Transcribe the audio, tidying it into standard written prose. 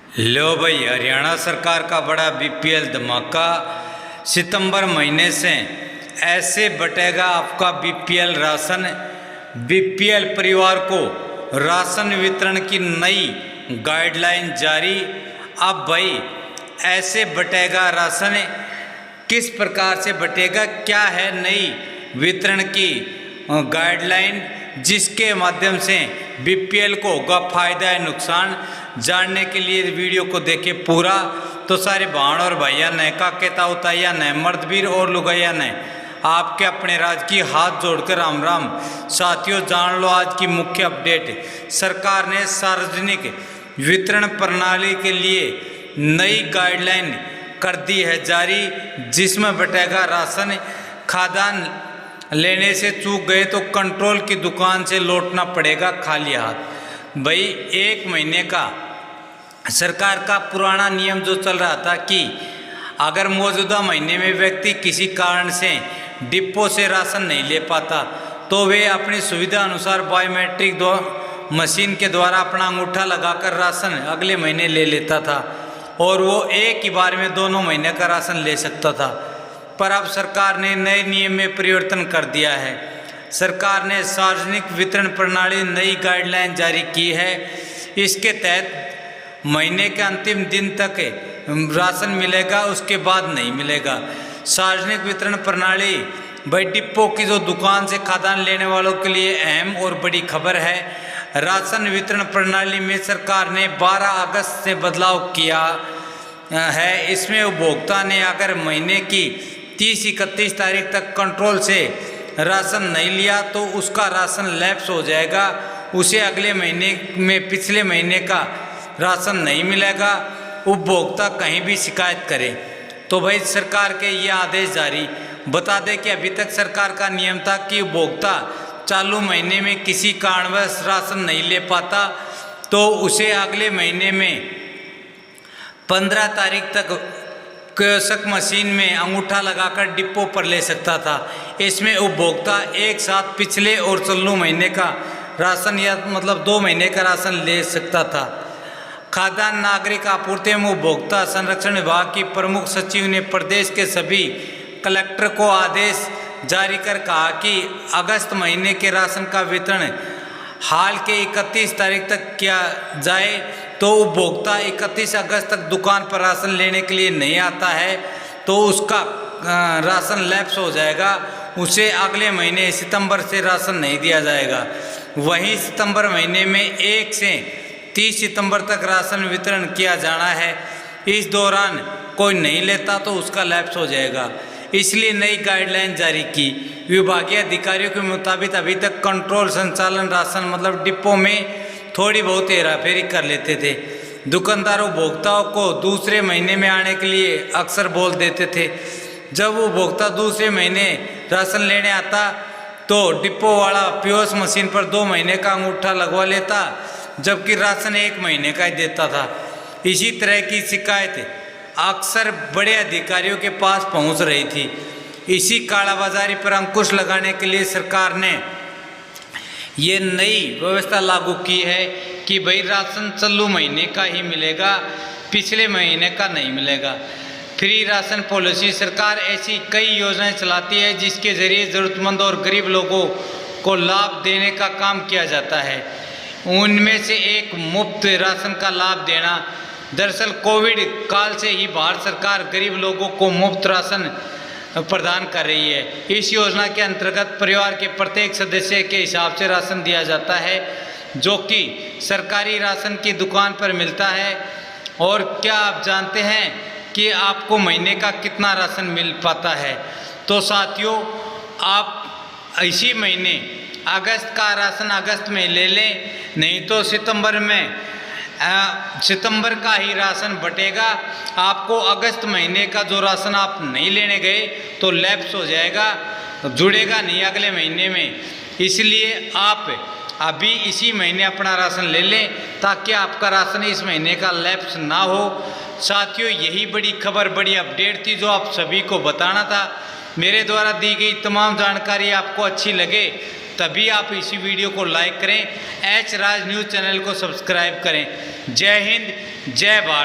लो भाई, हरियाणा सरकार का बड़ा बीपीएल धमाका। सितंबर महीने से ऐसे बटेगा आपका बीपीएल राशन। बीपीएल परिवार को राशन वितरण की नई गाइडलाइन जारी। अब भाई ऐसे बटेगा राशन, किस प्रकार से बटेगा, क्या है नई वितरण की गाइडलाइन, जिसके माध्यम से बीपीएल को होगा फायदा है नुकसान। जानने के लिए वीडियो को देखे पूरा। तो सारे भाण और भैया ने काकेता उताया ने मर्दवीर और लुगैया ने आपके अपने राज की हाथ जोड़कर राम राम। साथियों, जान लो आज की मुख्य अपडेट। सरकार ने सार्वजनिक वितरण प्रणाली के लिए नई गाइडलाइन कर दी है जारी, जिसमें बटेगा राशन। खाद्यान्न लेने से चूक गए तो कंट्रोल की दुकान से लौटना पड़ेगा खाली हाथ। भाई एक महीने का सरकार का पुराना नियम जो चल रहा था कि अगर मौजूदा महीने में व्यक्ति किसी कारण से डिपो से राशन नहीं ले पाता तो वे अपनी सुविधा अनुसार बायोमेट्रिक मशीन के द्वारा अपना अंगूठा लगाकर राशन अगले महीने ले लेता था और वो एक ही बार में दोनों महीने का राशन ले सकता था। पर अब सरकार ने नए नियम में परिवर्तन कर दिया है। सरकार ने सार्वजनिक वितरण प्रणाली नई गाइडलाइन जारी की है। इसके तहत महीने के अंतिम दिन तक राशन मिलेगा, उसके बाद नहीं मिलेगा। सार्वजनिक वितरण प्रणाली भाई डिपो की जो दुकान से खाद्यान्न लेने वालों के लिए अहम और बड़ी खबर है। राशन वितरण प्रणाली में सरकार ने 12 अगस्त से बदलाव किया है। इसमें उपभोक्ता ने अगर महीने की 30-31 तारीख तक कंट्रोल से राशन नहीं लिया तो उसका राशन लैप्स हो जाएगा, उसे अगले महीने में पिछले महीने का राशन नहीं मिलेगा। उपभोक्ता कहीं भी शिकायत करे तो भाई सरकार के ये आदेश जारी। बता दें कि अभी तक सरकार का नियम था कि उपभोक्ता चालू महीने में किसी कारणवश राशन नहीं ले पाता तो उसे अगले महीने में 15 तारीख तक कियोस्क मशीन में अंगूठा लगाकर डिपो पर ले सकता था। इसमें उपभोक्ता एक साथ पिछले और चालू महीने का राशन या मतलब 2 महीने का राशन ले सकता था। खाद्यान्न नागरिक आपूर्ति एवं उपभोक्ता संरक्षण विभाग की प्रमुख सचिव ने प्रदेश के सभी कलेक्टर को आदेश जारी कर कहा कि अगस्त महीने के राशन का वितरण हाल के 31 तारीख तक किया जाए। तो उपभोक्ता 31 अगस्त तक दुकान पर राशन लेने के लिए नहीं आता है तो उसका राशन लैप्स हो जाएगा, उसे अगले महीने सितंबर से राशन नहीं दिया जाएगा। वहीं सितंबर महीने में 1 से 30 सितंबर तक राशन वितरण किया जाना है। इस दौरान कोई नहीं लेता तो उसका लैप्स हो जाएगा, इसलिए नई गाइडलाइन जारी की। विभागीय अधिकारियों के मुताबिक अभी तक कंट्रोल संचालन राशन मतलब डिपो में थोड़ी बहुत हेराफेरी कर लेते थे। दुकानदार उपभोक्ताओं को दूसरे महीने में आने के लिए अक्सर बोल देते थे। जब उपभोक्ता दूसरे महीने राशन लेने आता तो डिपो वाला पीओएस मशीन पर 2 महीने का अंगूठा लगवा लेता, जबकि राशन 1 महीने का ही देता था। इसी तरह की शिकायत अक्सर बड़े अधिकारियों के पास पहुंच रही थी। इसी कालाबाजारी पर अंकुश लगाने के लिए सरकार ने ये नई व्यवस्था लागू की है कि भाई राशन चालू महीने का ही मिलेगा, पिछले महीने का नहीं मिलेगा। फ्री राशन पॉलिसी, सरकार ऐसी कई योजनाएं चलाती है जिसके जरिए ज़रूरतमंद और गरीब लोगों को लाभ देने का काम किया जाता है। उनमें से एक मुफ्त राशन का लाभ देना। दरअसल कोविड काल से ही भारत सरकार गरीब लोगों को मुफ्त राशन प्रदान कर रही है। इस योजना के अंतर्गत परिवार के प्रत्येक सदस्य के हिसाब से राशन दिया जाता है, जो कि सरकारी राशन की दुकान पर मिलता है। और क्या आप जानते हैं कि आपको महीने का कितना राशन मिल पाता है? तो साथियों, आप इसी महीने अगस्त का राशन अगस्त में ले लें, नहीं तो सितंबर का ही राशन बटेगा। आपको अगस्त महीने का जो राशन आप नहीं लेने गए तो लैप्स हो जाएगा, जुड़ेगा नहीं अगले महीने में। इसलिए आप अभी इसी महीने अपना राशन ले लें ताकि आपका राशन इस महीने का लैप्स ना हो। साथियों, यही बड़ी खबर, बड़ी अपडेट थी जो आप सभी को बताना था। मेरे द्वारा दी गई तमाम जानकारी आपको अच्छी लगे तभी आप इसी वीडियो को लाइक करें, एच राज न्यूज़ चैनल को सब्सक्राइब करें। जय हिंद, जय भारत।